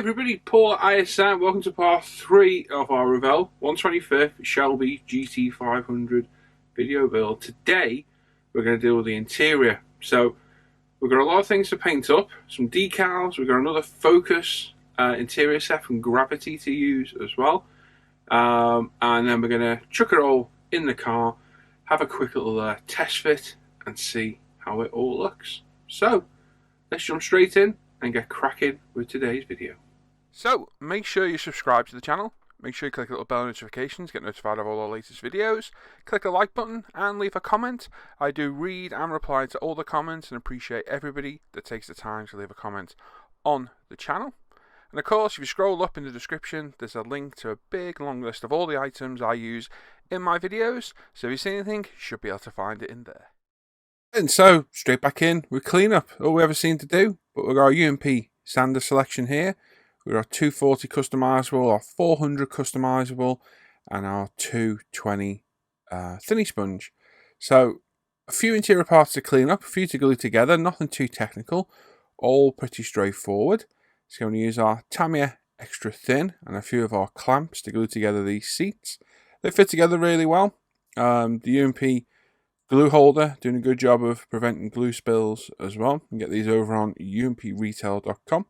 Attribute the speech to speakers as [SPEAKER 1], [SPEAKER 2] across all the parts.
[SPEAKER 1] everybody, Paul at ISM. Welcome to part 3 of our Revell 125th Shelby GT-500 video build. Today we're going to deal with the interior. So we've got a lot of things to paint up, some decals, we've got another Focus interior set from Gravity to use as well. And then we're going to chuck it all in the car, have a quick little test fit and see how it all looks. So let's jump straight in and get cracking with today's video. So make sure you subscribe to the channel, make sure you click the little bell notifications, get notified of all our latest videos, click the like button and leave a comment. I do read and reply to all the comments and appreciate everybody that takes the time to leave a comment on the channel. And of course, if you scroll up in the description, there's a link to a big long list of all the items I use in my videos, so if you see anything, you should be able to find it in there. And so, straight back in with cleanup, all we ever seem to do, but we've got our UMP sander selection here. We've got our 240 customizable, our 400 customizable, and our 220 thinny sponge. So, a few interior parts to clean up, a few to glue together, nothing too technical, all pretty straightforward. So, we're going to use our Tamiya extra thin and a few of our clamps to glue together these seats. They fit together really well. The UMP glue holder, doing a good job of preventing glue spills as well. You can get these over on umpretail.com.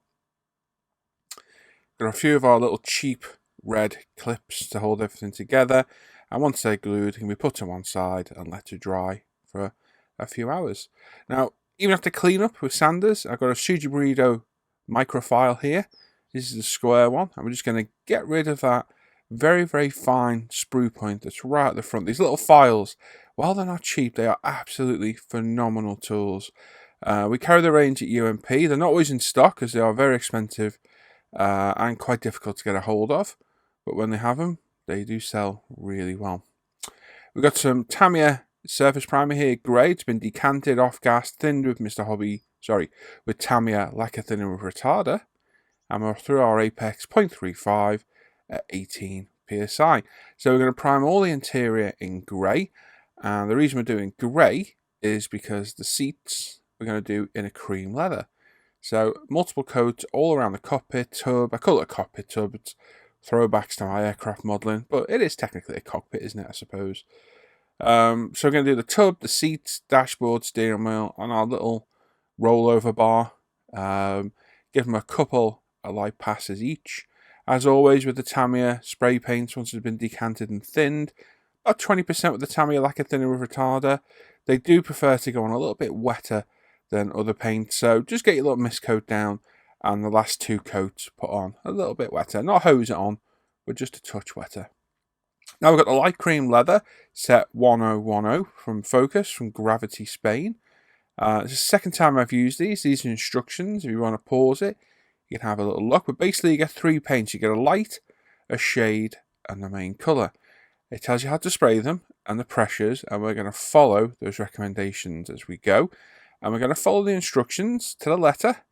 [SPEAKER 1] Got a few of our little cheap red clips to hold everything together. And once they're glued, they can be put to one side and let to dry for a few hours. Now, even after cleanup with sanders, I've got a Suji Burrito microfile here. This is the square one. And we're just going to get rid of that very, very fine sprue point that's right at the front. These little files, while they're not cheap, they are absolutely phenomenal tools. We carry the range at UMP. They're not always in stock because they are very expensive and quite difficult to get a hold of. But when they have them, they do sell really well. We've got some Tamiya surface primer here, grey. It's been decanted, off-gas, thinned with with Tamiya lacquer thinner with retarder. And we're through our Apex 0.35 at 18 psi. So we're going to prime all the interior in grey. And the reason we're doing grey is because the seats we're going to do in a cream leather. So multiple coats all around the cockpit tub. I call it a cockpit tub. It's throwbacks to my aircraft modelling, but it is technically a cockpit, isn't it, I suppose. So we're going to do the tub, the seats, dashboard, steering wheel, and our little rollover bar. Give them a couple of light passes each. As always with the Tamiya spray paints, once it's been decanted and thinned, about 20% with the Tamiya lacquer thinner with retarder. They do prefer to go on a little bit wetter than other paints, so just get your little mist coat down and the last two coats put on a little bit wetter. Not hose it on, but just a touch wetter. Now we've got the light cream leather set 1010 from Focus from Gravity Spain. It's the second time I've used these. These are instructions. If you want to pause it, you can have a little look. But basically you get three paints. You get a light, a shade, and the main colour. It tells you how to spray them and the pressures, and we're going to follow those recommendations as we go. And we're going to follow the instructions to the letter,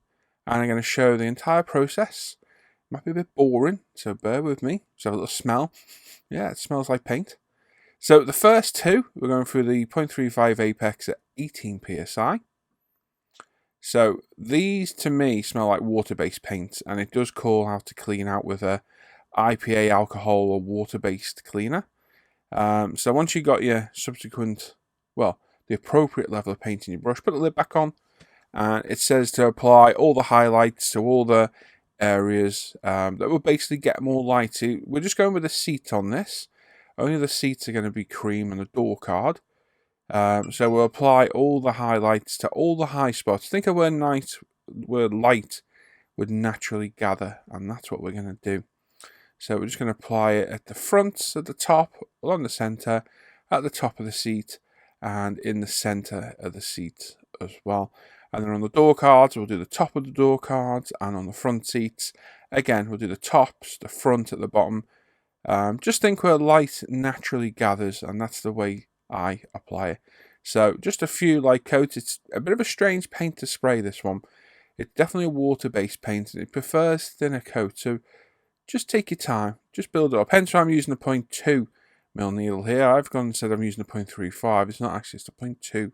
[SPEAKER 1] and I'm going to show the entire process. It might be a bit boring, so bear with me. Just have a little smell. Yeah, it smells like paint. So the first two, we're going through the 0.35 Apex at 18 psi. So these to me smell like water-based paint, and it does call out to clean out with a IPA alcohol or water-based cleaner. So once you got your subsequent, the appropriate level of paint in your brush, put the lid back on, and it says to apply all the highlights to all the areas that will basically get more light. We're just going with the seat on this. Only the seats are going to be cream and the door card. So we'll apply all the highlights to all the high spots. Think of where light would naturally gather, and that's what we're going to do. So we're just going to apply it at the front, at the top, along the centre, at the top of the seat, and in the centre of the seat as well. And then on the door cards, we'll do the top of the door cards, and on the front seats, again, we'll do the tops, the front at the bottom. Just think where light naturally gathers, and that's the way I apply it. So just a few light coats. It's a bit of a strange paint to spray, this one. It's definitely a water-based paint, and it prefers thinner coat, so just take your time, just build it up. Hence why I'm using a 0.2 mil needle here. I've gone and said I'm using a 0.35. It's not actually, it's a 0.2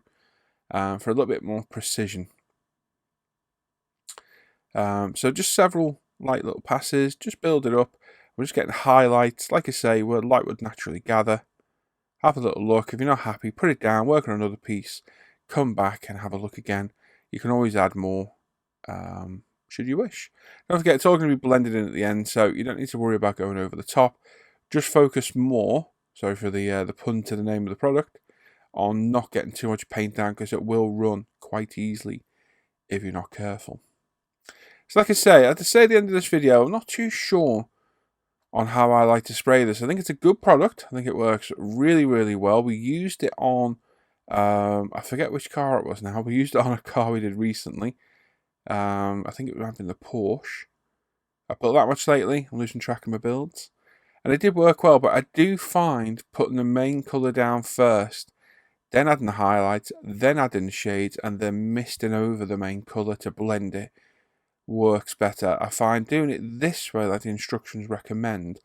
[SPEAKER 1] for a little bit more precision. So just several light little passes, just build it up. We're just getting highlights, like I say, where light would naturally gather. Have a little look. If you're not happy, put it down, work on another piece, come back and have a look again. You can always add more should you wish. Don't forget, it's all going to be blended in at the end, so you don't need to worry about going over the top. Just focus more, sorry for the pun to the name of the product, on not getting too much paint down, because it will run quite easily if you're not careful. So like I say, at the end of this video, I'm not too sure on how I like to spray this. I think it's a good product. I think it works really, really well. We used it on, I forget which car it was now. We used it on a car we did recently. I think it might have been the Porsche. I built that much lately. I'm losing track of my builds. And it did work well, but I do find putting the main colour down first, then adding the highlights, then adding the shades, and then misting over the main colour to blend it works better. I find doing it this way, like the instructions recommend,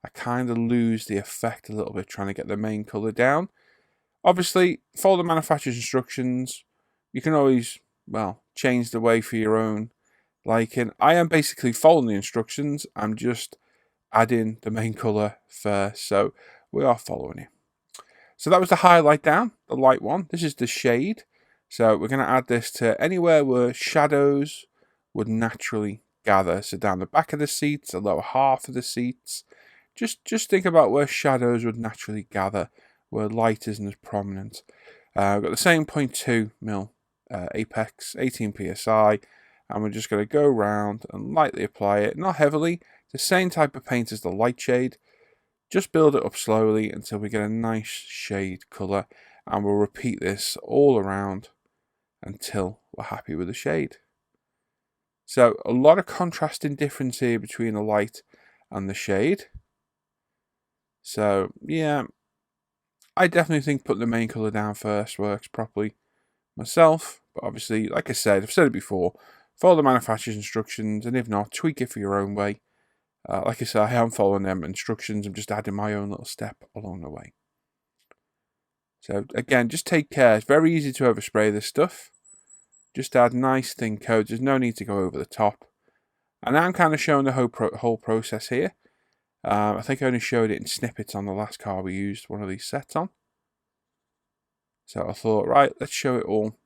[SPEAKER 1] I kind of lose the effect a little bit trying to get the main colour down. Obviously, follow the manufacturer's instructions. You can always, well, change the way for your own liking. I am basically following the instructions. I'm just adding the main colour first, so we are following it. So that was the highlight down, the light one. This is the shade. So we're going to add this to anywhere where shadows would naturally gather. So down the back of the seats, the lower half of the seats. Just think about where shadows would naturally gather, where light isn't as prominent. We've got the same 0.2 mil apex, 18 psi, and we're just going to go around and lightly apply it, not heavily. The same type of paint as the light shade. Just build it up slowly until we get a nice shade colour, and we'll repeat this all around until we're happy with the shade. So a lot of contrasting difference here between the light and the shade. So yeah, I definitely think putting the main colour down first works properly myself, but obviously, like I said, I've said it before, follow the manufacturer's instructions, and if not, tweak it for your own way. Like I said, I am following them instructions. I'm just adding my own little step along the way. So again, just take care. It's very easy to overspray this stuff. Just add nice thin coats. There's no need to go over the top. And I'm kind of showing the whole process here. I think I only showed it in snippets on the last car we used one of these sets on. So I thought, right, let's show it all.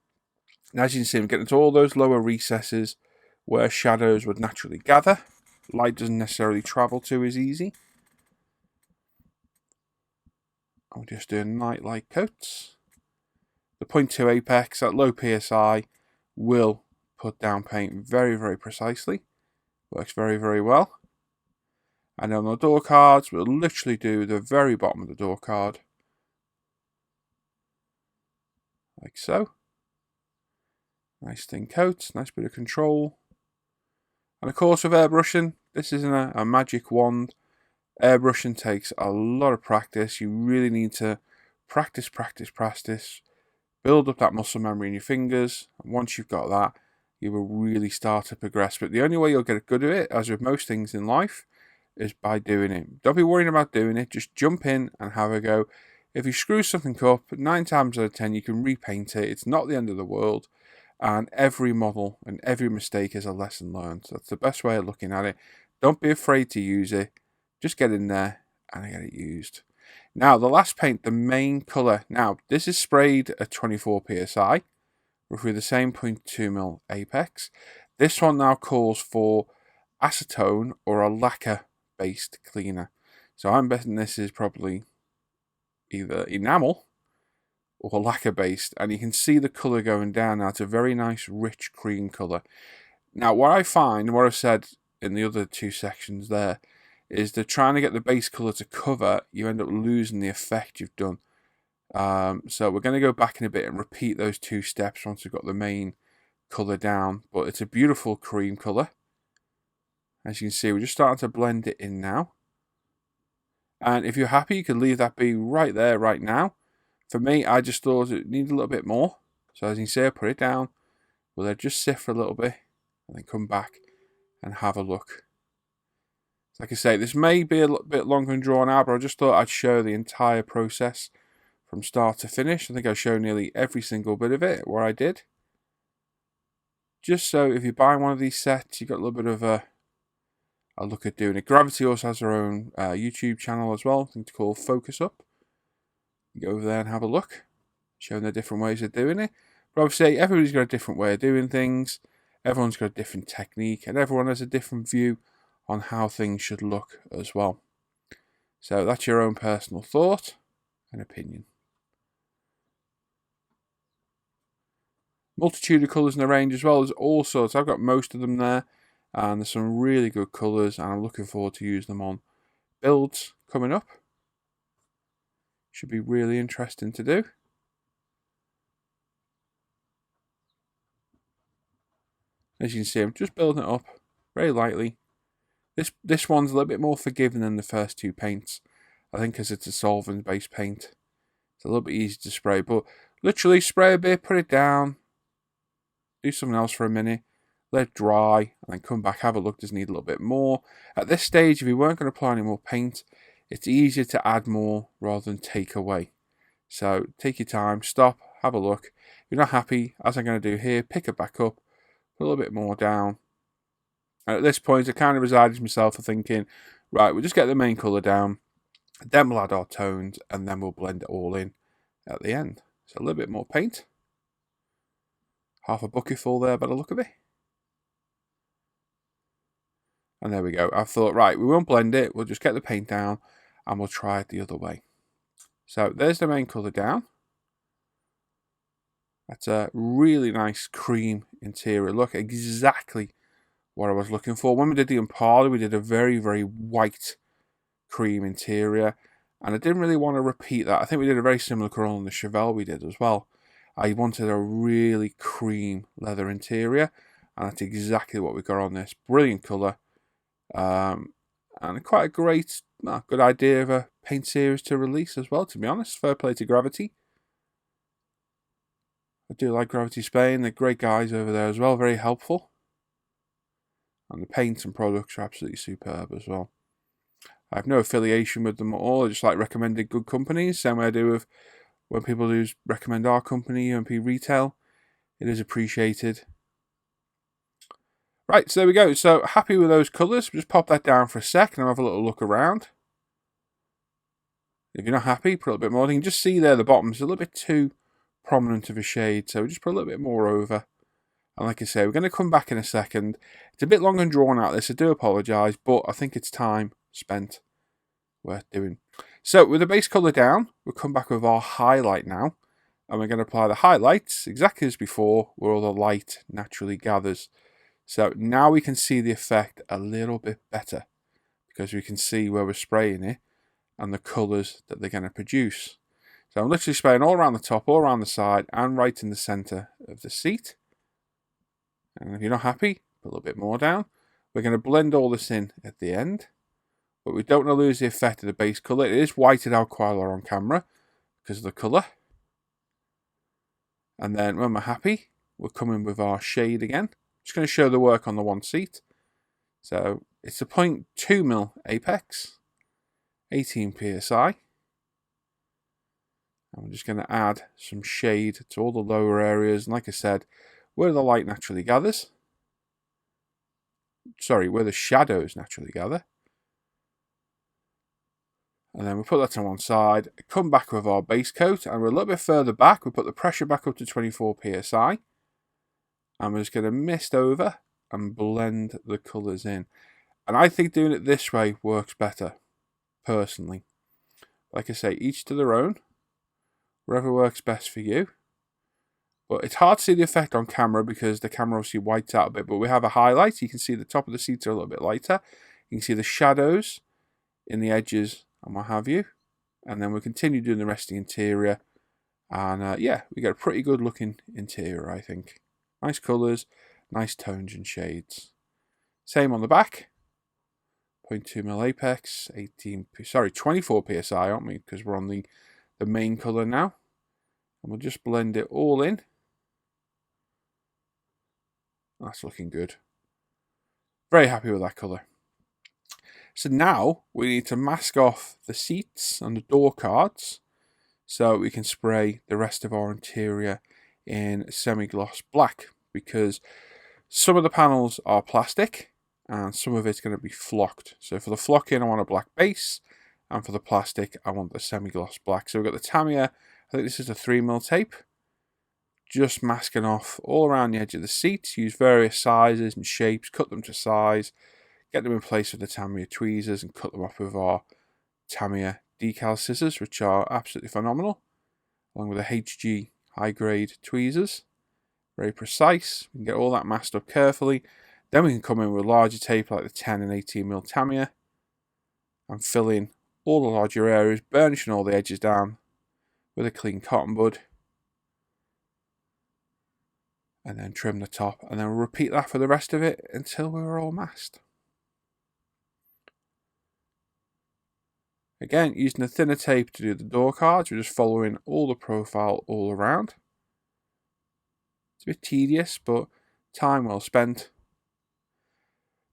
[SPEAKER 1] And as you can see, I'm getting to all those lower recesses where shadows would naturally gather. Light doesn't necessarily travel to as easy. I'm just doing light coats. The 0.2 apex at low PSI will put down paint very, very precisely. Works very, very well. And on the door cards, we'll literally do the very bottom of the door card. Like so. Nice thin coat, nice bit of control. And of course with airbrushing, this isn't a magic wand. Airbrushing takes a lot of practice. You really need to practice. Build up that muscle memory in your fingers. And once you've got that, you will really start to progress. But the only way you'll get good at it, as with most things in life, is by doing it. Don't be worrying about doing it. Just jump in and have a go. If you screw something up, 9 times out of 10, you can repaint it. It's not the end of the world. And every model and every mistake is a lesson learned. So that's the best way of looking at it. Don't be afraid to use it. Just get in there and get it used. Now, the last paint, the main colour. Now, this is sprayed at 24 psi with the same 0.2 mil apex. This one now calls for acetone or a lacquer-based cleaner. So I'm betting this is probably either enamel or lacquer-based, and you can see the colour going down now. It's a very nice, rich cream colour. Now, what I find, and what I've said in the other two sections there, is that trying to get the base colour to cover, you end up losing the effect you've done. So we're going to go back in a bit and repeat those 2 steps once we've got the main colour down. But it's a beautiful cream colour. As you can see, we're just starting to blend it in now. And if you're happy, you can leave that be right there, right now. For me, I just thought it needed a little bit more. So as you can see, I put it down. We'll let it just sit for a little bit and then come back and have a look. Like I say, this may be a little bit longer and drawn out, but I just thought I'd show the entire process from start to finish. I think I showed nearly every single bit of it, what I did. Just so if you buy one of these sets, you've got a little bit of a I'll look at doing it. Gravity also has their own YouTube channel as well, I think it's called Focus Up. You go over there and have a look, showing the different ways of doing it. But obviously, everybody's got a different way of doing things. Everyone's got a different technique, and everyone has a different view on how things should look as well. So that's your own personal thought and opinion. Multitude of colours in the range as well. There's all sorts. I've got most of them there, and there's some really good colours, and I'm looking forward to use them on builds coming up. Should be really interesting to do. As you can see, I'm just building it up very lightly. This one's a little bit more forgiving than the first two paints. I think because it's a solvent-based paint. It's a little bit easy to spray, but literally spray a bit, put it down, do something else for a minute, let it dry, and then come back, have a look. Does it need a little bit more? At this stage, if you weren't going to apply any more paint, it's easier to add more rather than take away. So take your time, stop, have a look. If you're not happy, as I'm going to do here, pick it back up, put a little bit more down. And at this point, I kind of resided myself for thinking, right, we'll just get the main colour down, then we'll add our tones, and then we'll blend it all in at the end. So a little bit more paint. Half a bucket full there by the look of it. And there we go. I thought, right, we won't blend it, we'll just get the paint down, and we'll try it the other way. So there's the main colour down. That's a really nice cream interior look, exactly what I was looking for. When we did the Impala, we did a very, very white cream interior, and I didn't really want to repeat that. I think we did a very similar colour on the Revell we did as well. I wanted a really cream leather interior, and that's exactly what we got on this. Brilliant colour, and quite a great, good idea of a paint series to release as well, to be honest. Fair play to Gravity. I do like Gravity Spain. They're great guys over there as well, very helpful. And the paints and products are absolutely superb as well. I have no affiliation with them at all. I just like recommending good companies, same way I do with when people do recommend our company, UMP Retail. It is appreciated. Right, so there we go. So happy with those colours. Just pop that down for a sec and I'll have a little look around. If you're not happy, put a little bit more. You can just see there the bottom's a little bit too prominent of a shade, so just put a little bit more over. And like I say, we're going to come back in a second. It's a bit long and drawn out this, I do apologise, but I think it's time spent worth doing. So with the base colour down, we'll come back with our highlight now, and we're going to apply the highlights exactly as before, where all the light naturally gathers. So now we can see the effect a little bit better, because we can see where we're spraying it and the colours that they're going to produce. So I'm literally spraying all around the top, all around the side, and right in the centre of the seat. And if you're not happy, put a little bit more down. We're going to blend all this in at the end, but we don't want to lose the effect of the base colour. It is whited out quite a lot on camera because of the colour. And then when we're happy, we're coming with our shade again. Just going to show the work on the one seat. So it's a 0.2mm apex, 18 psi. And we're just going to add some shade to all the lower areas. And like I said, where the light naturally gathers. Sorry, where the shadows naturally gather. And then we'll put that to one side. Come back with our base coat. And we're a little bit further back. We'll put the pressure back up to 24 psi. And we're just going to mist over and blend the colours in. And I think doing it this way works better, personally. Like I say, each to their own. Whatever works best for you. But it's hard to see the effect on camera because the camera obviously whites out a bit. But we have a highlight. You can see the top of the seats are a little bit lighter. You can see the shadows in the edges and what have you. And then we'll continue doing the rest of the interior. And yeah, we get a pretty good looking interior, I think. Nice colours, nice tones and shades. Same on the back. 0.2mm apex, 24 psi, aren't we? Because we're on the main colour now. And we'll just blend it all in. That's looking good. Very happy with that colour. So now we need to mask off the seats and the door cards so we can spray the rest of our interior in semi-gloss black, because some of the panels are plastic and some of it's going to be flocked. So for the flocking, I want a black base, and for the plastic, I want the semi-gloss black. So we've got the Tamiya, I think this is a 3mm tape, just masking off all around the edge of the seats. Use various sizes and shapes, cut them to size, get them in place with the Tamiya tweezers, and cut them off with our Tamiya decal scissors, which are absolutely phenomenal, along with the HG high-grade tweezers. Very precise. We can get all that masked up carefully. Then we can come in with larger tape like the 10 and 18mm Tamiya and fill in all the larger areas, burnishing all the edges down with a clean cotton bud. And then trim the top, and then we'll repeat that for the rest of it until we're all masked. Again, using the thinner tape to do the door cards, we're just following all the profile all around. It's a bit tedious, but time well spent.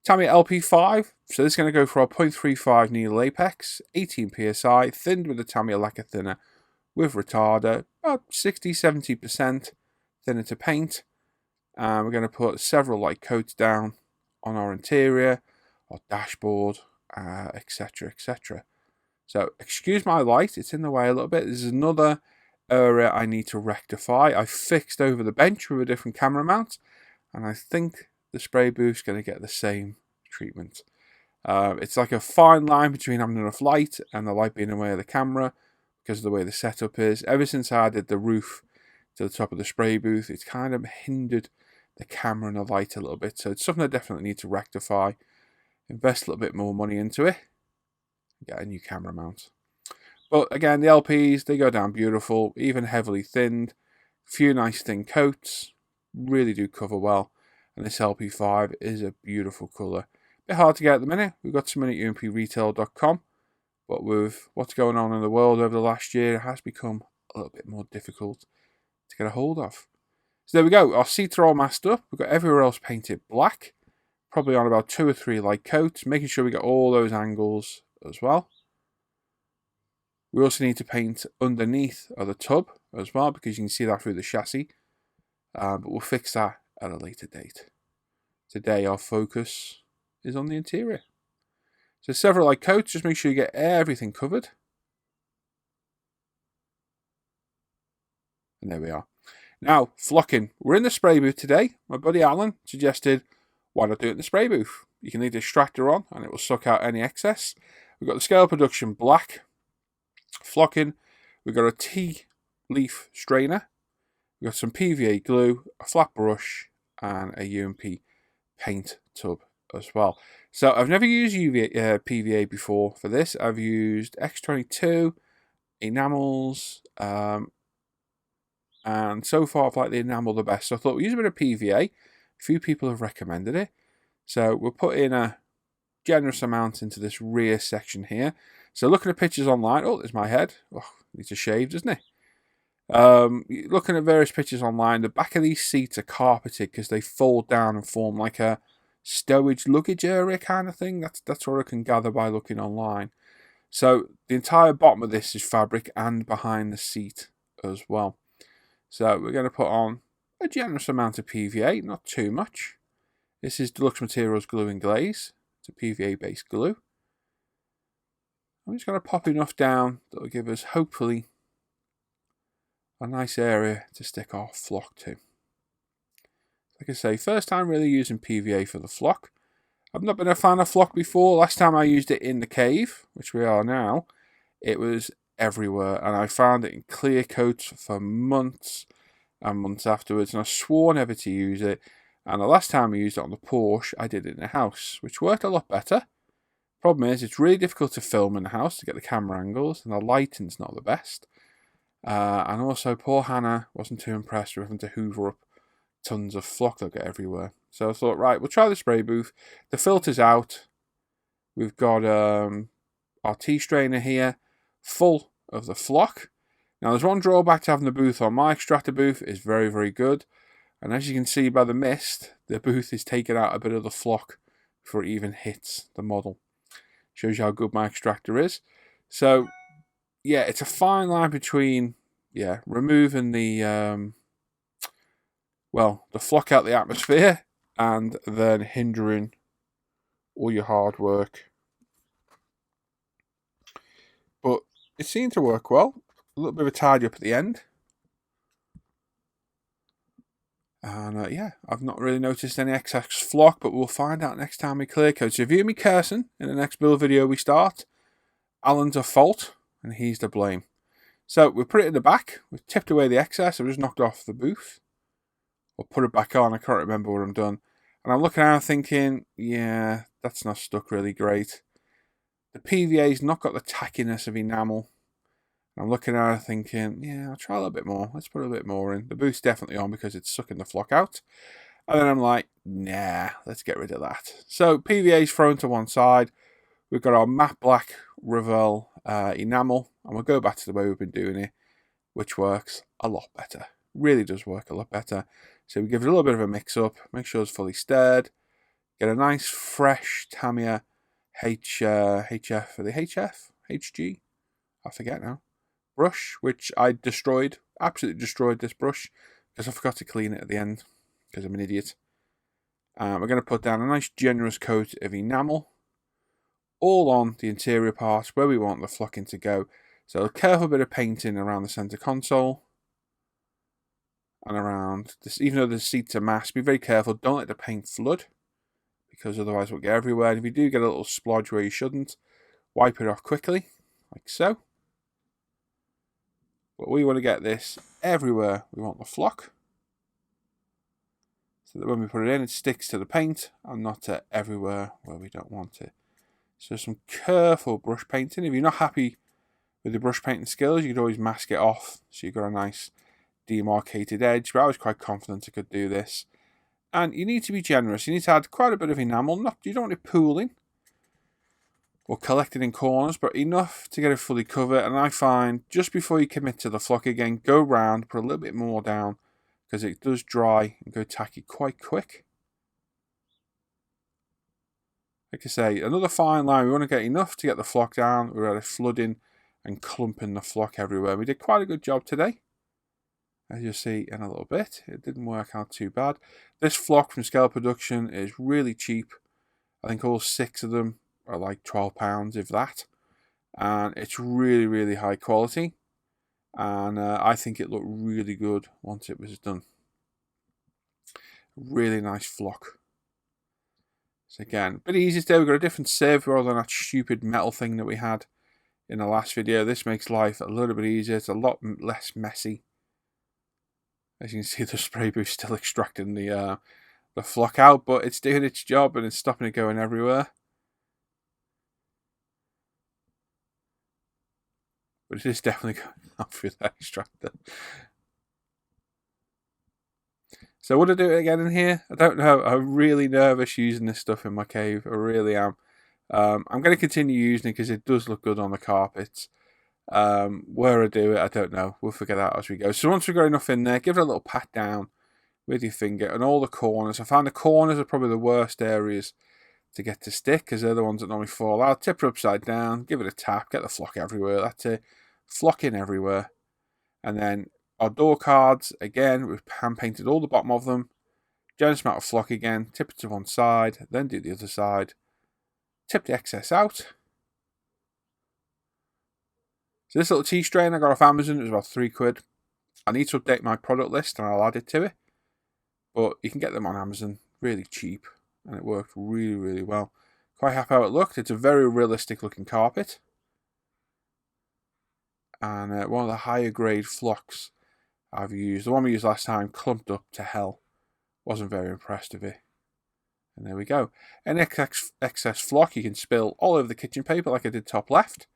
[SPEAKER 1] Tamiya LP5, so this is going to go for our 0.35 needle apex, 18 psi, thinned with the Tamiya lacquer thinner with retarder, about 60-70% thinner to paint. And we're going to put several light coats down on our interior, our dashboard, etc, etc. So excuse my light, it's in the way a little bit. This is another area I need to rectify. I fixed over the bench with a different camera mount, and I think the spray booth's going to get the same treatment. It's like a fine line between having enough light and the light being away of the camera because of the way the setup is. Ever since I added the roof to the top of the spray booth, it's kind of hindered the camera and the light a little bit. So it's something I definitely need to rectify. Invest a little bit more money into it. Get a new camera mount. But again, the LPs, they go down beautiful, even heavily thinned. A few nice thin coats, really do cover well. And this LP5 is a beautiful colour. Bit hard to get at the minute. We've got some in at umpretail.com, but with what's going on in the world over the last year, it has become a little bit more difficult to get a hold of. So there we go. Our seats are all masked up. We've got everywhere else painted black. Probably on about 2 or 3 light coats, making sure we get all those angles as well. We also need to paint underneath of the tub as well, because you can see that through the chassis. But we'll fix that at a later date. Today our focus is on the interior. So several light coats, just make sure you get everything covered. And there we are. Now, flocking. We're in the spray booth today. My buddy Alan suggested, why not do it in the spray booth? You can leave the extractor on and it will suck out any excess. We've got the scale production black flocking. We've got a tea-leaf strainer. We've got some PVA glue, a flat brush, and a UMP paint tub as well. So I've never used PVA before for this. I've used X22, enamels, and so far I've liked the enamel the best. So I thought we'll use a bit of PVA. A few people have recommended it. So we'll put in a generous amount into this rear section here. So looking at pictures online, oh, there's my head. Oh, needs a shave, doesn't it? Looking at various pictures online, the back of these seats are carpeted because they fold down and form like a stowage luggage area kind of thing. That's what I can gather by looking online. So the entire bottom of this is fabric and behind the seat as well. So we're going to put on a generous amount of PVA, not too much. This is Deluxe Materials Glue and Glaze. It's a PVA based glue. I'm just going to pop enough down that will give us hopefully a nice area to stick our flock to. Like I say, first time really using PVA for the flock. I've not been a fan of flock before. Last time I used it in the cave, which we are now, it was everywhere, and I found it in clear coats for months and months afterwards, and I swore never to use it. And the last time I used it on the Porsche, I did it in the house, which worked a lot better. Problem is, it's really difficult to film in the house to get the camera angles, and the lighting's not the best. And also, poor Hannah wasn't too impressed with having to hoover up tons of flock that get everywhere. So I thought, right, we'll try the spray booth. The filter's out. We've got our tea strainer here, full of the flock. Now, there's one drawback to having the booth on. My extractor booth is very, very good. And as you can see by the mist, the booth is taking out a bit of the flock before it even hits the model. Shows you how good my extractor is. So, yeah, it's a fine line between, removing the, the flock out the atmosphere and then hindering all your hard work. But it seemed to work well. A little bit of a tidy up at the end. And yeah, I've not really noticed any excess flock, but we'll find out next time we clear coat. So if you hear me cursing in the next build video we start, Alan's a fault and he's to blame. So we put it in the back, we've tipped away the excess, I've just knocked off the booth. Or put it back on, I can't remember what I'm done. And I'm looking around thinking, yeah, that's not stuck really great. The PVA's not got the tackiness of enamel. I'm looking at it thinking, yeah, I'll try a little bit more. Let's put a bit more in. The booth's definitely on because it's sucking the flock out. And then I'm like, nah, let's get rid of that. So PVA's thrown to one side. We've got our matte black Revell enamel. And we'll go back to the way we've been doing it, which works a lot better. Really does work a lot better. So we give it a little bit of a mix up. Make sure it's fully stirred. Get a nice fresh Tamiya HF, are they HF? HG? I forget now. Brush, which I destroyed, absolutely destroyed this brush because I forgot to clean it at the end because I'm an idiot. We're going to put down a nice generous coat of enamel all on the interior part where we want the flocking to go. So a careful bit of painting around the center console and around this, even though the seats are masked, be very careful, don't let the paint flood because otherwise it will get everywhere. And if you do get a little splodge where you shouldn't, wipe it off quickly like so. But we want to get this everywhere we want the flock. So that when we put it in, it sticks to the paint and not to everywhere where we don't want it. So some careful brush painting. If you're not happy with the brush painting skills, you could always mask it off. So you've got a nice demarcated edge. But I was quite confident I could do this. And you need to be generous. You need to add quite a bit of enamel. You don't want it pooling or collected in corners, but enough to get it fully covered. And I find just before you commit to the flock again, go round, put a little bit more down because it does dry and go tacky quite quick. Like I say, another fine line. We want to get enough to get the flock down without it flooding and clumping the flock everywhere. We did quite a good job today, as you'll see in a little bit. It didn't work out too bad. This flock from Scale Production is really cheap. I think all 6 of them are like £12, if that. And it's really, really high quality. And I think it looked really good once it was done. Really nice flock. So again, a bit easier today. We've got a different sieve rather than that stupid metal thing that we had in the last video. This makes life a little bit easier. It's a lot less messy. As you can see, the spray booth still extracting the flock out, but it's doing its job and it's stopping it going everywhere. But it is definitely going off with that extractor. So would I do it again in here? I don't know. I'm really nervous using this stuff in my cave. I really am. I'm going to continue using it because it does look good on the carpets. Where I do it, I don't know. We'll figure that out as we go. So once we've got enough in there, give it a little pat down with your finger and all the corners. I found the corners are probably the worst areas to get to stick because they're the ones that normally fall out. Tip it upside down, give it a tap, get the flock everywhere. That's it. Flock in everywhere. And then our door cards, again, we've hand painted all the bottom of them. Generous amount of flock again. Tip it to one side, then do the other side. Tip the excess out. So this little tea strain I got off Amazon, it was about £3. I need to update my product list and I'll add it to it. But you can get them on Amazon, really cheap. And it worked really, really well. Quite happy how it looked. It's a very realistic looking carpet. And one of the higher grade flocks I've used. The one we used last time clumped up to hell. Wasn't very impressed with it. And there we go. Any excess flock you can spill all over the kitchen paper like I did top left.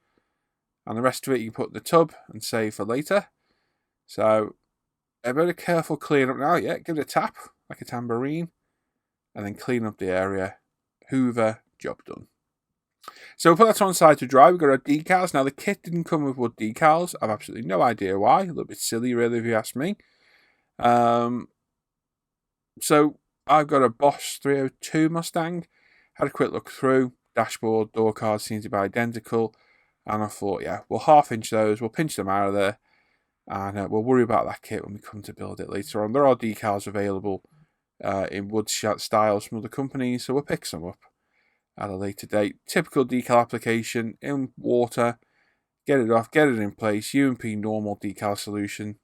[SPEAKER 1] And the rest of it you can put in the tub and save for later. So a bit of careful clean up now. Yeah, give it a tap like a tambourine. And then clean up the area. Hoover, job done. So we'll put that to one side to dry. We've got our decals. Now the kit didn't come with wood decals. I've absolutely no idea why. A little bit silly really if you ask me. So I've got a Boss 302 Mustang. Had a quick look through. Dashboard, door cards seem to be identical. And I thought, yeah, we'll half-inch those. We'll pinch them out of there. And we'll worry about that kit when we come to build it later on. There are decals available in wood styles from other companies. So we'll pick some up. at a later date. Typical decal application in water, get it off, get it in place, UMP normal decal solution,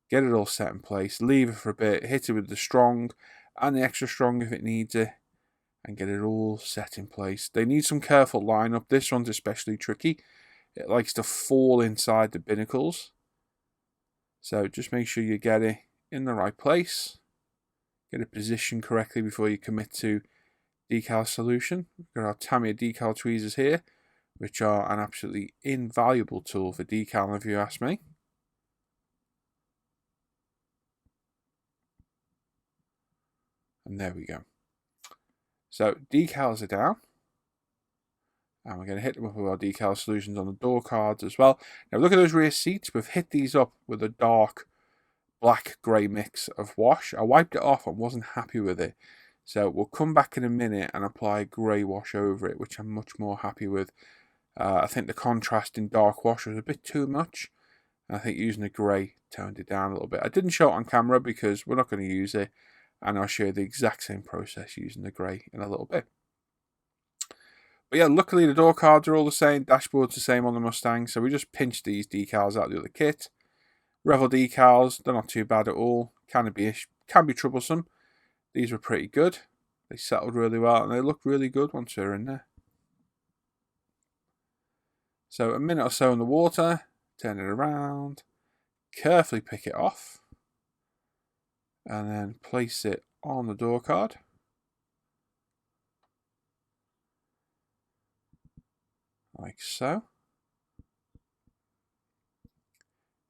[SPEAKER 1] get it all set in place, leave it for a bit, hit it with the strong and the extra strong if it needs it, and get it all set in place. They need some careful lineup. This one's especially tricky. It likes to fall inside the binnacles. So just make sure you get it in the right place. Get it positioned correctly before you commit to decal solution. We've got our Tamiya decal tweezers here, which are an absolutely invaluable tool for decal if you ask me. And there we go. So decals are down. And we're going to hit them up with our decal solutions on the door cards as well. Now look at those rear seats. We've hit these up with a dark black grey mix of wash. I wiped it off and wasn't happy with it. So we'll come back in a minute and apply grey wash over it, which I'm much more happy with. I think the contrast in dark wash was a bit too much. I think using a grey toned it down a little bit. I didn't show it on camera because we're not going to use it. And I'll show you the exact same process using the grey in a little bit. But yeah, luckily the door cards are all the same. Dashboard's the same on the Mustang. So we just pinched these decals out of the other kit. Revell decals, they're not too bad at all. Can be troublesome. These were pretty good. They settled really well and they looked really good once they're in there. So a minute or so in the water, turn it around, carefully pick it off, and then place it on the door card. Like so.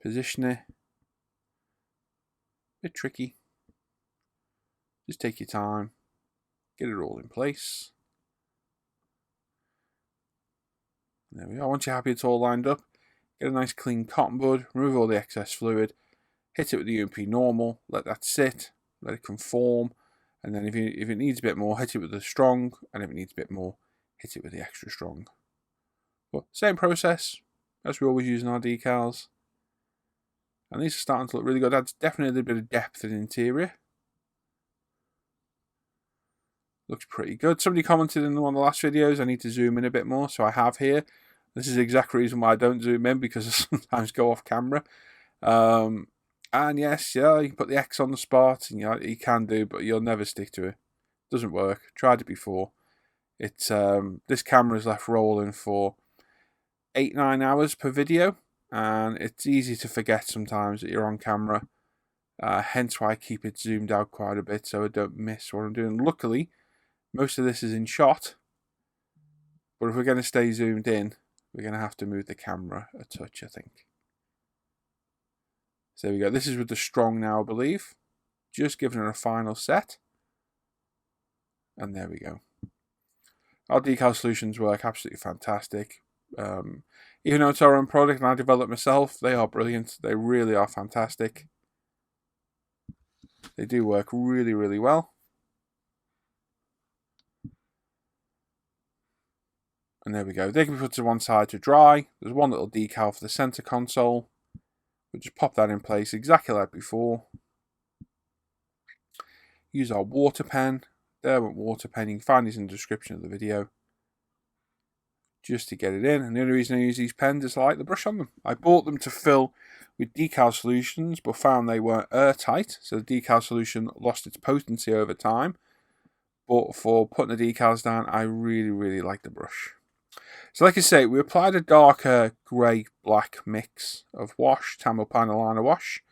[SPEAKER 1] Position it. Bit tricky. Just take your time. Get it all in place. There we go. Once you're happy it's all lined up, get a nice clean cotton bud, remove all the excess fluid, hit it with the UMP normal, let that sit, let it conform, and then if it needs a bit more, hit it with the strong, and if it needs a bit more, hit it with the extra strong. But same process as we always use in our decals. And these are starting to look really good. That's definitely a bit of depth in the interior. Looks pretty good. Somebody commented in one of the last videos, I need to zoom in a bit more, so I have here. This is the exact reason why I don't zoom in, because I sometimes go off camera. And yes, yeah, you can put the X on the spot, and you can do, but you'll never stick to it. Doesn't work. Tried it before. It's this camera is left rolling for 8-9 hours per video, and it's easy to forget sometimes that you're on camera. Hence why I keep it zoomed out quite a bit so I don't miss what I'm doing. Luckily, most of this is in shot, but if we're going to stay zoomed in, we're going to have to move the camera a touch, I think. So there we go. This is with the strong now, I believe. Just giving it a final set. And there we go. Our decal solutions work absolutely fantastic. Even though it's our own product and I developed myself, they are brilliant. They really are fantastic. They do work really, really well. And there we go. They can be put to one side to dry. There's one little decal for the center console. We'll just pop that in place exactly like before. Use our water pen. There went water pen. You can find these in the description of the video. Just to get it in. And the only reason I use these pens is I like the brush on them. I bought them to fill with decal solutions, but found they weren't airtight. So the decal solution lost its potency over time. But for putting the decals down, I really, really like the brush. So like I say, we applied a darker grey-black mix of wash, Tamiya panel liner wash.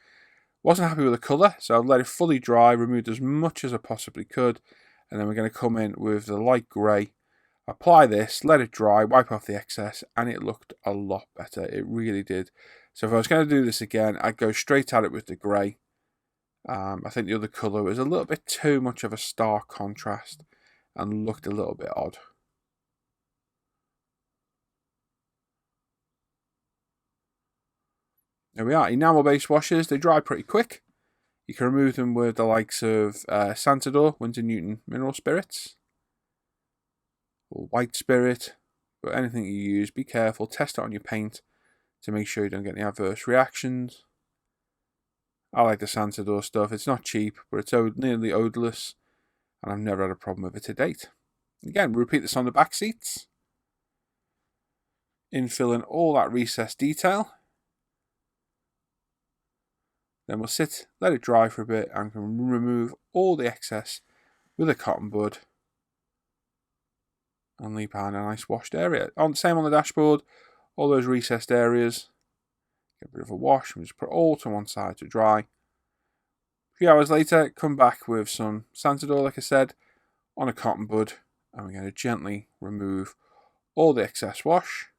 [SPEAKER 1] Wasn't happy with the colour, so I've let it fully dry, removed as much as I possibly could, and then we're going to come in with the light grey, apply this, let it dry, wipe off the excess, and it looked a lot better. It really did. So if I was going to do this again, I'd go straight at it with the grey. I think the other colour was a little bit too much of a stark contrast and looked a little bit odd. There we are, enamel-based washes. They dry pretty quick. You can remove them with the likes of Santador, Winsor Newton Mineral Spirits, or White Spirit, but anything you use, be careful. Test it on your paint to make sure you don't get any adverse reactions. I like the Santador stuff. It's not cheap, but it's nearly odorless, and I've never had a problem with it to date. Again, repeat this on the back seats. Infilling all that recessed detail. Then we'll sit, let it dry for a bit, and can remove all the excess with a cotton bud and leave behind a nice washed area. Same on the dashboard, all those recessed areas. Get a bit of a wash and just put it all to one side to dry. A few hours later, come back with some Santador, like I said, on a cotton bud, and we're going to gently remove all the excess wash,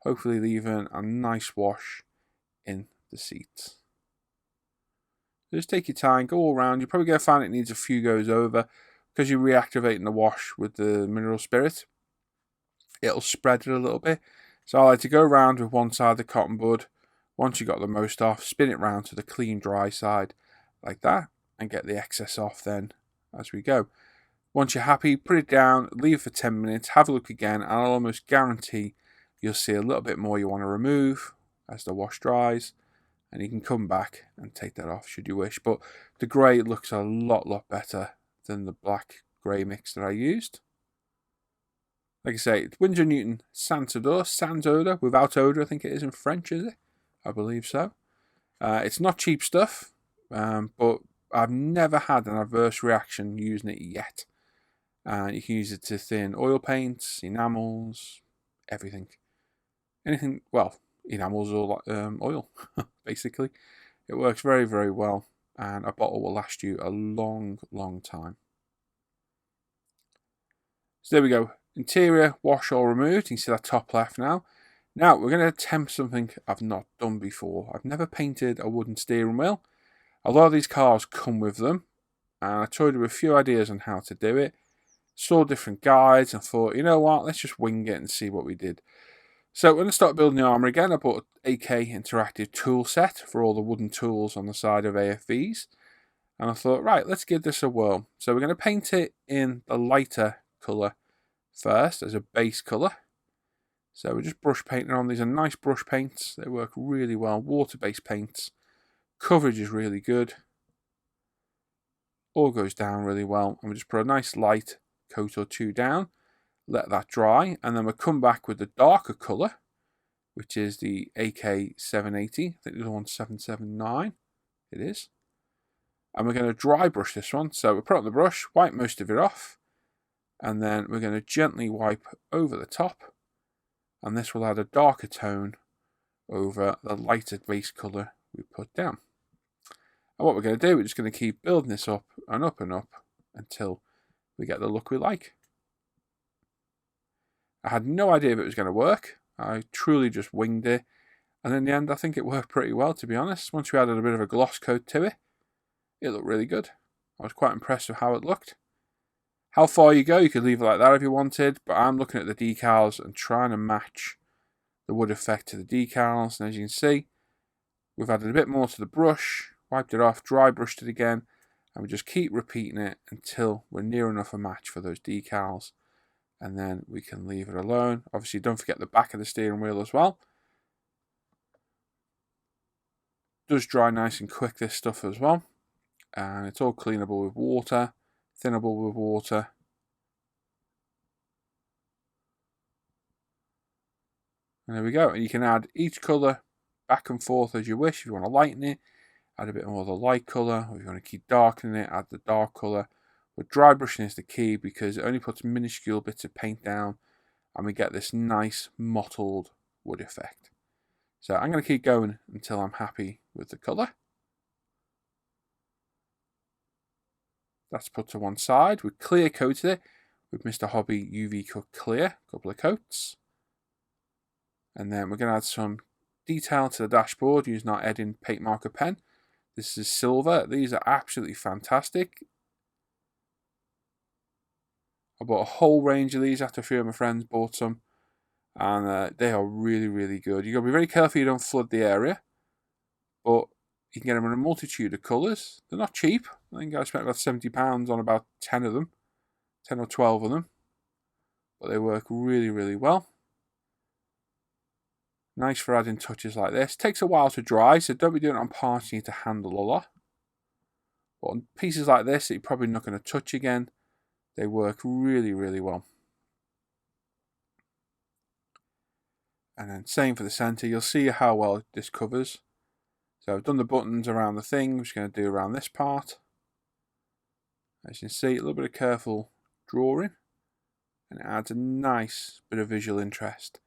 [SPEAKER 1] hopefully leaving a nice wash in the seats. Just take your time, go all around. You're probably going to find it needs a few goes over because you're reactivating the wash with the mineral spirit. It'll spread it a little bit. So I like to go around with one side of the cotton bud. Once you got the most off, spin it round to the clean dry side like that and get the excess off then as we go. Once you're happy, put it down, leave for 10 minutes, have a look again, and I'll almost guarantee you'll see a little bit more you want to remove as the wash dries. And you can come back and take that off should you wish. But the grey looks a lot better than the black grey mix that I used. Like I say, it's Winsor & Newton Santador, sans odour, without odour, I think it is in French, is it? I believe so. It's not cheap stuff, but I've never had an adverse reaction using it yet. You can use it to thin oil paints, enamels, everything. Anything, well, enamels or oil, basically. It works very well, and a bottle will last you a long time. So there we go. Interior wash all removed. You can see that top left now. Now we're going to attempt something I've not done before. I've never painted a wooden steering wheel. A lot of these cars come with them, and I toyed with a few ideas on how to do it. Saw different guides and thought, you know what, let's just wing it and see what we did. So when I started building the armour again, I bought an AK interactive tool set for all the wooden tools on the side of AFVs. And I thought, right, let's give this a whirl. So we're going to paint it in the lighter colour first as a base colour. So we're just brush painting on. These are nice brush paints. They work really well. Water-based paints. Coverage is really good. All goes down really well. And we just put a nice light coat or two down. Let that dry, and then we'll come back with the darker colour, which is the AK-780. I think the other one's 779. It is. And we're going to dry brush this one. So we'll put it on the brush, wipe most of it off, and then we're going to gently wipe over the top, and this will add a darker tone over the lighter base colour we put down. And what we're going to do, we're just going to keep building this up and up until we get the look we like. I had no idea if it was going to work. I truly just winged it. And in the end, I think it worked pretty well, to be honest. Once we added a bit of a gloss coat to it, it looked really good. I was quite impressed with how it looked. How far you go, you could leave it like that if you wanted, but I'm looking at the decals and trying to match the wood effect to the decals. And as you can see, we've added a bit more to the brush, wiped it off, dry brushed it again, and we just keep repeating it until we're near enough a match for those decals. And then we can leave it alone. Obviously, don't forget the back of the steering wheel as well. Does dry nice and quick, this stuff as well. And it's all cleanable with water, thinnable with water. And there we go. And you can add each colour back and forth as you wish. If you want to lighten it, add a bit more of the light colour. Or if you want to keep darkening it, add the dark colour. But dry brushing is the key because it only puts minuscule bits of paint down and we get this nice mottled wood effect. So I'm going to keep going until I'm happy with the colour. That's put to one side. We clear coated it with Mr. Hobby UV Cut Clear, a couple of coats. And then we're going to add some detail to the dashboard using our Edding paint marker pen. This is silver. These are absolutely fantastic. I bought a whole range of these after a few of my friends bought some, and they are really good. You've got to be very careful you don't flood the area, but you can get them in a multitude of colours. They're not cheap. I think I spent about £70 on about 10 of them, 10 or 12 of them, but they work really well. Nice for adding touches like this. Takes a while to dry, so don't be doing it on parts you need to handle a lot. But on pieces like this that you're probably not going to touch again, They work really, really well. And then same for the center. You'll see how well this covers. So I've done the buttons around the thing. I'm just going to do around this part. As you can see, a little bit of careful drawing, and it adds a nice bit of visual interest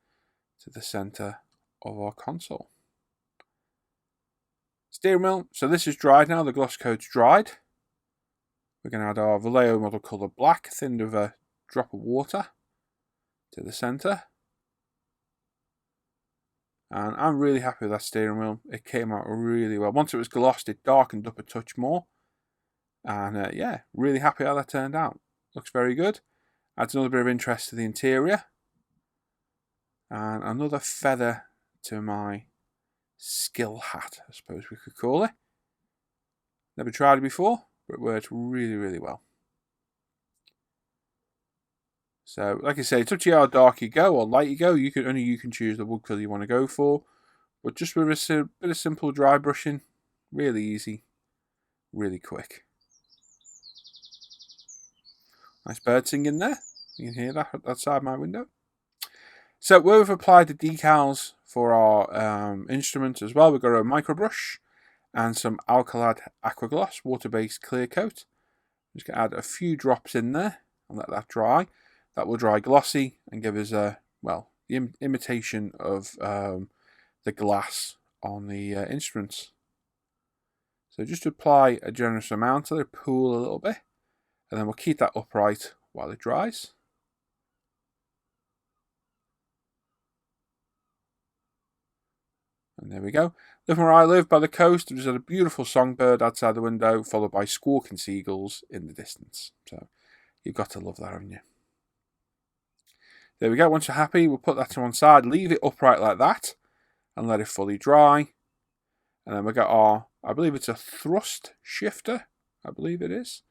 [SPEAKER 1] to the center of our console. Steering wheel. So this is dried now. The gloss coat's dried. We're going to add our Vallejo model colour black, thinned with a drop of water, to the center. And I'm really happy with that steering wheel. It came out really well. Once it was glossed, it darkened up a touch more. And yeah, really happy how that turned out. Looks very good. Adds another bit of interest to the interior. And another feather to my skill hat, I suppose we could call it. Never tried it before, but it worked really, really well. So, like I say, it's up to you how dark you go or light you go. Only you can choose the wood colour you want to go for. But just with a bit of simple dry brushing, really easy, really quick. Nice bird singing there. You can hear that outside my window. So where we've applied the decals for our instrument as well, we've got a micro brush and some Alcalad Aqua Gloss water-based clear coat. I'm just going to add a few drops in there and let that dry. That will dry glossy and give us the imitation of the glass on the instruments. So just apply a generous amount, let it pool a little bit, and then we'll keep that upright while it dries. And there we go. Living where I live by the coast, there's a beautiful songbird outside the window, followed by squawking seagulls in the distance. So you've got to love that, haven't you? There we go. Once you're happy, we'll put that to one side, leave it upright like that, and let it fully dry. And then we got our, I believe it's a thrust shifter, I believe it is,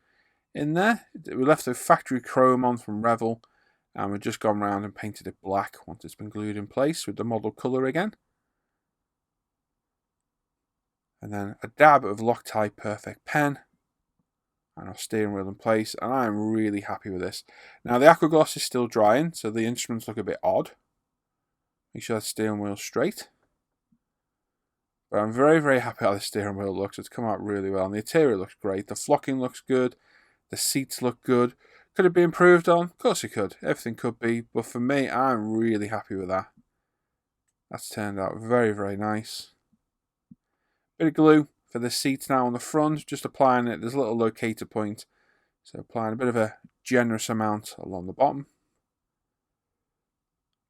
[SPEAKER 1] in there. We left the factory chrome on from Revell, and we've just gone around and painted it black once it's been glued in place with the model colour again. And then a dab of Loctite Perfect Pen, and our steering wheel in place, and I am really happy with this. Now the aqua gloss is still drying, so the instruments look a bit odd. Make sure that steering wheel's straight. But I'm very, very happy how the steering wheel looks. It's come out really well, and the interior looks great. The flocking looks good. The seats look good. Could it be improved on? Of course it could. Everything could be, but for me, I'm really happy with that. That's turned out very, very nice. Bit of glue for the seats now on the front, just applying it. There's a little locator point, so applying a bit of a generous amount along the bottom.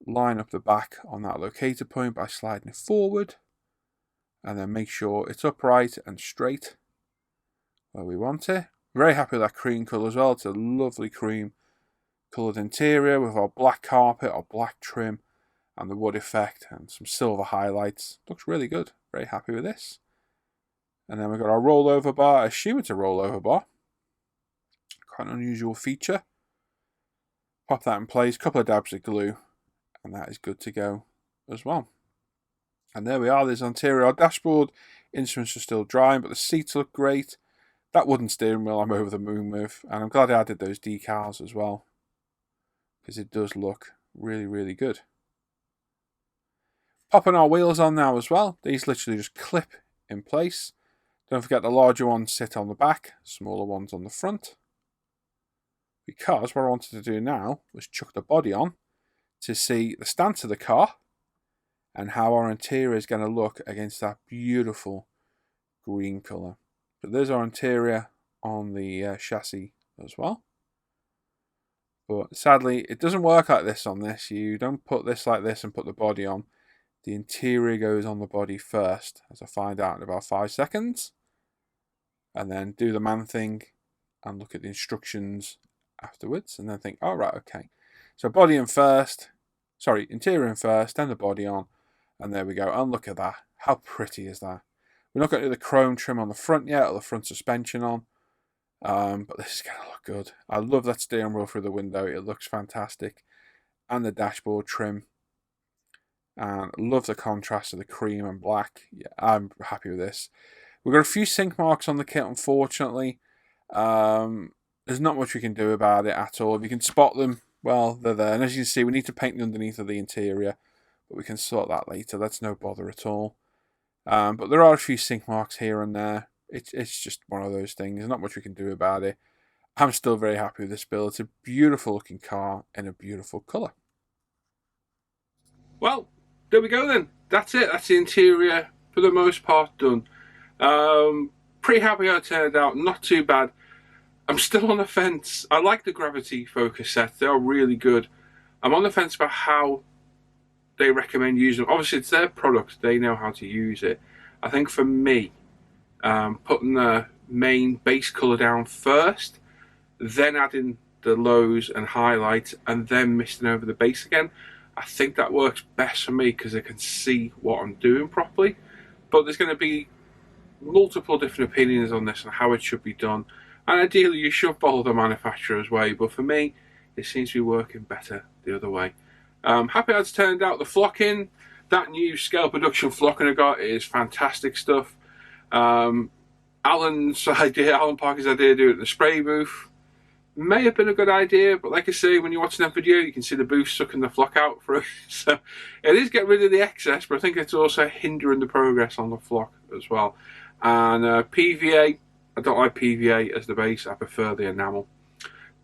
[SPEAKER 1] Line up the back on that locator point by sliding it forward, and then make sure it's upright and straight where we want it. Very happy with that cream colour as well. It's a lovely cream coloured interior with our black carpet, our black trim, and the wood effect and some silver highlights. Looks really good. Very happy with this. And then we've got our rollover bar. I assume it's a rollover bar. Quite an unusual feature. Pop that in place, couple of dabs of glue, and that is good to go as well. And there we are, there's interior. Our dashboard instruments are still drying, but the seats look great. That wooden steering wheel I'm over the moon with, and I'm glad I added those decals as well, because it does look really, really good. Popping our wheels on now as well. These literally just clip in place. Don't forget the larger ones sit on the back, smaller ones on the front. Because what I wanted to do now was chuck the body on to see the stance of the car and how our interior is going to look against that beautiful green colour. So there's our interior on the chassis as well. But sadly, it doesn't work like this on this. You don't put this like this and put the body on. The interior goes on the body first, as I find out in about 5 seconds. And then do the man thing and look at the instructions afterwards. And then think, oh, right, okay. So body in first. Sorry, interior in first, then the body on. And there we go. And look at that. How pretty is that? We're not going to do the chrome trim on the front yet, or the front suspension on. But this is going to look good. I love that steering wheel through the window. It looks fantastic. And the dashboard trim. And love the contrast of the cream and black. Yeah, I'm happy with this. We've got a few sink marks on the kit, unfortunately. there's not much we can do about it at all. If you can spot them, well, they're there. And as you can see, we need to paint the underneath of the interior, but we can sort that later. That's no bother at all. But there are a few sink marks here and there. It's just one of those things. There's not much we can do about it. I'm still very happy with this build. It's a beautiful looking car in a beautiful colour. Well, there we go then. That's it. That's the interior for the most part done. Pretty happy how it turned out. Not too bad. I'm still on the fence. I like the gravity focus sets. They are really good. I'm on the fence about how they recommend using them. Obviously, it's their product. They know how to use it. I think for me, putting the main base colour down first, then adding the lows and highlights, and then misting over the base again, I think that works best for me because I can see what I'm doing properly. But there's going to be multiple different opinions on this and how it should be done. And ideally, you should follow the manufacturer's way. But for me, it seems to be working better the other way. Happy how it's turned out. The flocking, that new scale production flocking I got is fantastic stuff. Alan Parker's idea to do it in the spray booth may have been a good idea, but like I say, when you're watching that video, you can see the booth sucking the flock out through. So it is getting rid of the excess, but I think it's also hindering the progress on the flock as well. And PVA, I don't like PVA as the base. I prefer the enamel.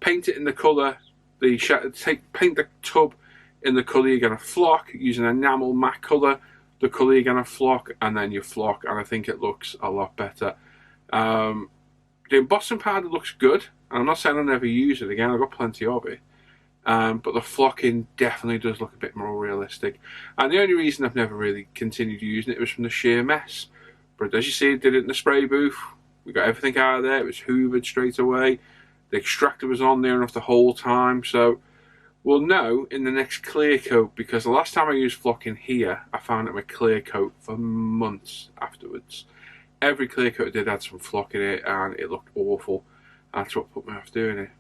[SPEAKER 1] Paint it in the colour. Paint the tub in the colour you're going to flock using enamel matte colour. The colour you're going to flock, and then you flock, and I think it looks a lot better. The embossing powder looks good. I'm not saying I'll never use it again, I've got plenty of it. But the flocking definitely does look a bit more realistic. And the only reason I've never really continued using it was from the sheer mess. But as you see, I did it in the spray booth. We got everything out of there, it was hoovered straight away. The extractor was on there enough the whole time. So we'll know in the next clear coat, because the last time I used flocking here, I found it with clear coat for months afterwards. Every clear coat I did had some flock in it, and it looked awful. That's what put me off doing it.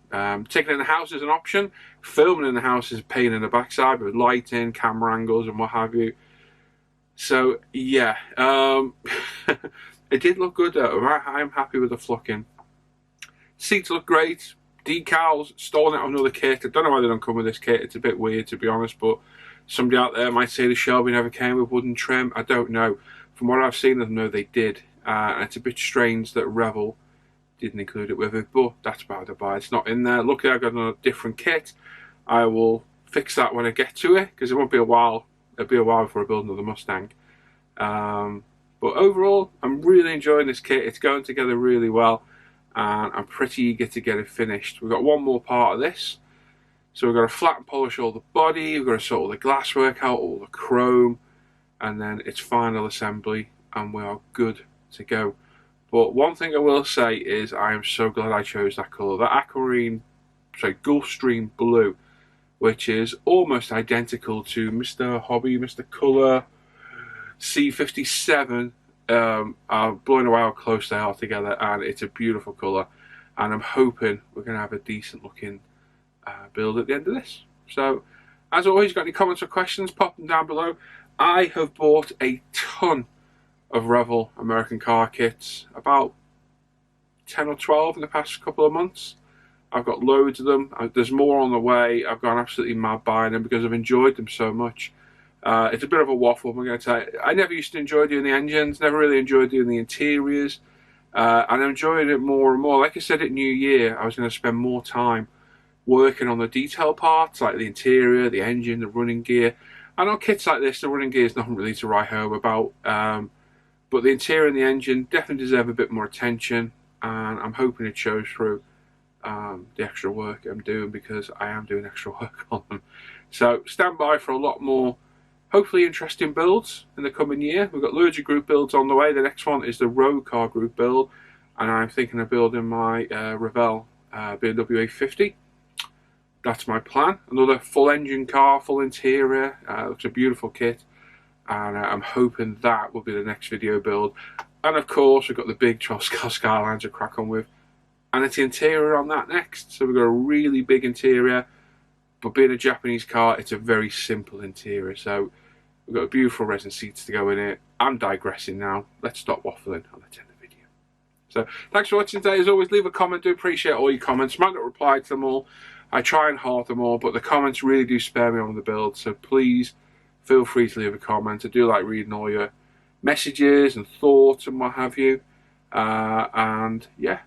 [SPEAKER 1] Taking it in the house is an option. Filming in the house is a pain in the backside with lighting, camera angles, and what have you. So yeah, it did look good though. I'm happy with the flocking. Seats look great. Decals, stolen out of another kit. I don't know why they don't come with this kit. It's a bit weird to be honest, but somebody out there might say the Shelby never came with wooden trim. I don't know. From what I've seen, I know they did. And it's a bit strange that Revell didn't include it with it, but that's by the by. It's not in there. Luckily, I got a different kit. I will fix that when I get to it, because it won't be a while. It'll be a while before I build another Mustang. But overall, I'm really enjoying this kit. It's going together really well, and I'm pretty eager to get it finished. We've got one more part of this. So we've got to flat and polish all the body, we've got to sort all the glasswork out, all the chrome, and then it's final assembly, and we are good to go. But one thing I will say is I am so glad I chose that colour. That aquamarine, sorry, Gulfstream blue, which is almost identical to Mr. Hobby, Mr. Colour, C57. I'm blown away how close they are together, and it's a beautiful colour. And I'm hoping we're going to have a decent looking build at the end of this. So, as always, got any comments or questions, pop them down below. I have bought a ton of Revell American car kits, about 10 or 12 in the past couple of months. I've got loads of them. There's more on the way. I've gone absolutely mad buying them because I've enjoyed them so much. It's a bit of a waffle, I'm going to tell you. I never used to enjoy doing the engines, never really enjoyed doing the interiors, and I'm enjoying it more and more. Like I said at New Year, I was going to spend more time working on the detail parts, like the interior, the engine, the running gear. And on kits like this, the running gear is nothing really to write home about. But the interior and the engine definitely deserve a bit more attention, and I'm hoping it shows through the extra work I'm doing, because I am doing extra work on them. So stand by for a lot more, hopefully interesting builds in the coming year. We've got loads of group builds on the way. The next one is the road car group build, and I'm thinking of building my Revell BMW A50. That's my plan. Another full engine car, full interior. Looks a beautiful kit. And I'm hoping that will be the next video build. And of course, we've got the big Troscar Skylines to crack on with. And it's the interior on that next. So we've got a really big interior. But being a Japanese car, it's a very simple interior. So we've got beautiful resin seats to go in it. I'm digressing now. Let's stop waffling and let's end the video. So thanks for watching today. As always, leave a comment. Do appreciate all your comments. Might not reply to them all. I try and heart them all, but the comments really do spare me on the build. So please feel free to leave a comment. I do like reading all your messages and thoughts and what have you. And yeah,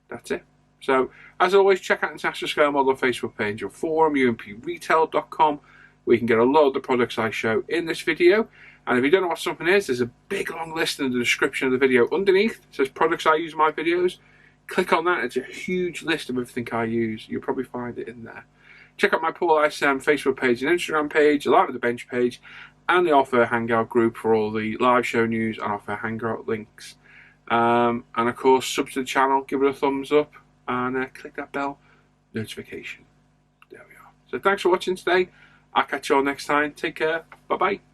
[SPEAKER 1] that's it. So as always, check out International Scale Model Facebook page or forum, umpretail.com, where you can get a lot of the products I show in this video. And if you don't know what something is, there's a big long list in the description of the video underneath. It says products I use in my videos. Click on that. It's a huge list of everything I use. You'll probably find it in there. Check out my Paul ISM Facebook page and Instagram page, the Live at the Bench page, and the Off Air Hangout group for all the live show news and Off Air Hangout links. And of course, sub to the channel, give it a thumbs up, and click that bell notification. There we are. So thanks for watching today. I'll catch you all next time. Take care. Bye-bye.